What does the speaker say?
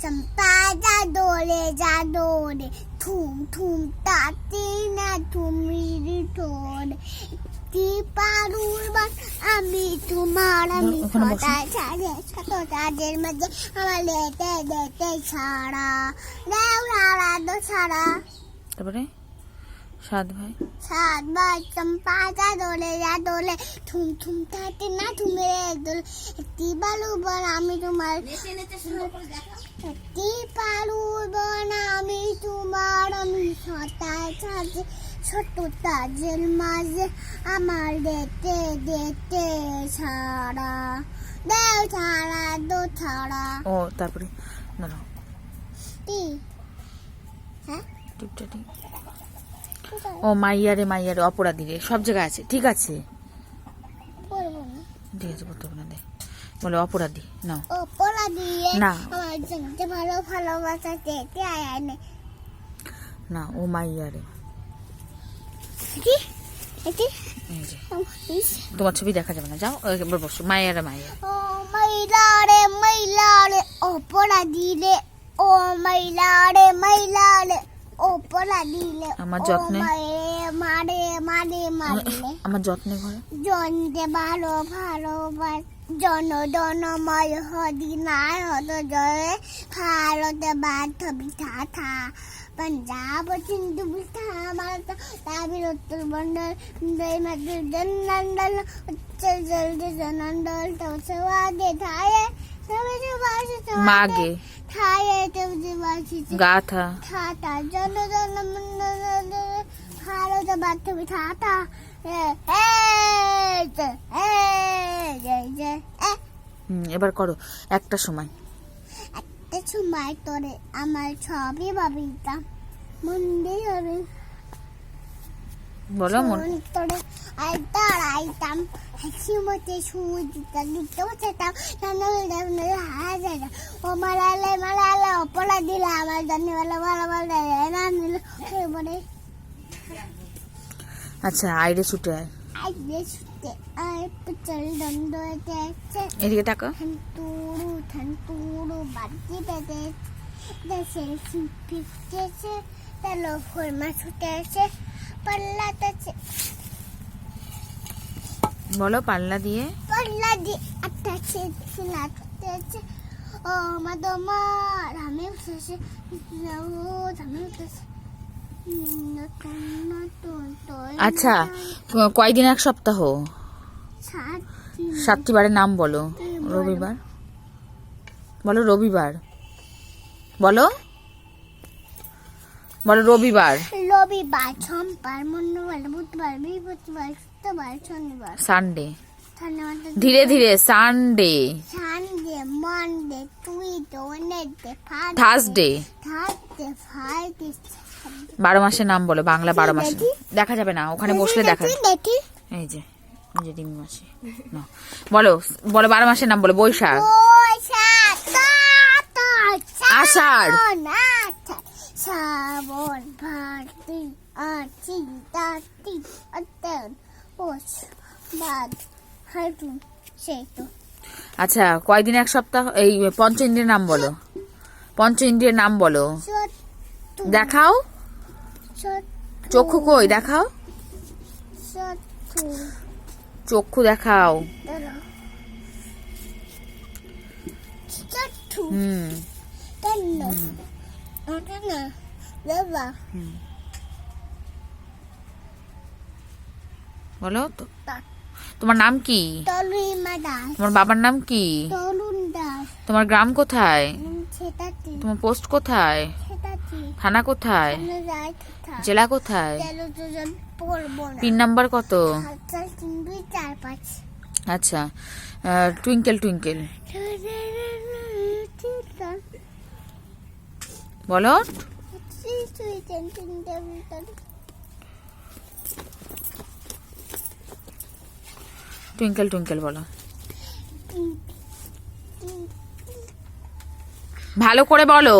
चंपा जा डोले थूम थूम ताती ना तुमी ठोर ती पारुल बन আমি তোমার আমি সদাই ছাড়ে তাদের মাঝে আমার লেতে লেতে ছাড়া দেও সারা দো ছাড়া তারপরে সাত ভাই চম্পা যা দোলে থুম থুম তাতে না থুমে দোলে একটি বালু বন আমি তোমার একটি বালু বন আমি তোমার আমি সদাই ছাড়ে ছোট তাজের মাঝে আমার লেতে লেতে ছাড়া দেও ছাড়া দো ছাড়া ও তারপরে না টি হ্যাঁ টিপটাটি ও মাইয়ারে মাইয়ারে অপরাধী রে সব জায়গায় আছে ঠিক আছে বলবো না ঠিক আছে বলতে হবে না দে বলে অপরাধী নাও অপরাধী না আমার জানতে ভালো ভালোবাসা যেতে আয় না ও মাইয়ারে এটি এটি এই যে তোমার ছবি দেখা যাবে না যাও এবার বসো মাইয়ারে মাইয়া ও মহিলা রে অপরাধী রে ও মহিলা রে অপরাধী রে আমার যত্নে মারে মারে মারলে আমার যত্নে ঘরে জনতে ভালো ভালোবাস জনময় হদি নাই হত জয়ে ভারতে বাধ্য বিঠা থা पंजाब सिंधु बिठा मारता ताबिर उत्तर बंडल दई मध्य जनंडल उच्चल जल्दी जनंडल तो सवादे थाये सबसे वासी मागे थाये तो वासी गाथा था जन मन भारत बाध्य बिठा था এবার করো একটা সময় সময় তোরে আমার ছবি ভাবিতা মন্দির হবে বলো মন তোরে আইতাম হাসি মতে সুজিতা দিতে বসেতাম নানা হাজার ও মালালে অপরাধ দিলা আমার জন্য ভালো ভালো ভালো না নিল বলে আচ্ছা আইরে ছুটে আইরে ছুটে আই চল দন্দতে এদিকে টাকা Tanturu bati bete দেশে পিপতেছে তেলো ফরমা ছুটেছে পাল্লাতেছে বলো পাল্লা দিয়ে আটাছে সিলাতেছে ও মাদমার আমি উঠেছে আমি উঠেছে আচ্ছা কয়দিন এক সপ্তাহ 7টি বারের নাম বলো রবিবার বলো রবিবার বলো রবিবার সোমবার মঙ্গলবার বুধবার বৃহস্পতিবার শুক্রবার শনিবার সানডে ধীরে ধীরে সানডে মন্ডে টুইডে ওয়েডনেসডে থার্সডে ফ্রাইডে 12 মাসের নাম বলো বাংলা 12 মাস দেখা যাবে না ওখানে বসলে দেখা এই যে ডিম মাসে বলো 12 মাসের নাম বলো বৈশাখ আষাঢ় শ্রাবণ ভাদ্র আশ্বিন কার্তিক অগ্রহায়ণ পৌষ মাঘ ফাল্গুন চৈত্র আচ্ছা কয়দিন এক সপ্তাহ এই পঞ্চ ইন্দ্রিয়ের নাম বলো পঞ্চ ইন্দ্রিয়ের নাম বলো দেখাও চক্ষু কই দেখাও চক্ষু দেখাও বলো তোমার নাম কি তোমার বাবার নাম কি তোমার গ্রাম কোথায় তোমার পোস্ট কোথায় থানা কোথায় জেলা কোথায় পিন নাম্বার কত আচ্ছা টুইঙ্কেল টুইঙ্কেল বলো টুইঙ্কেল টুইঙ্কেল বলো ভালো করে বলো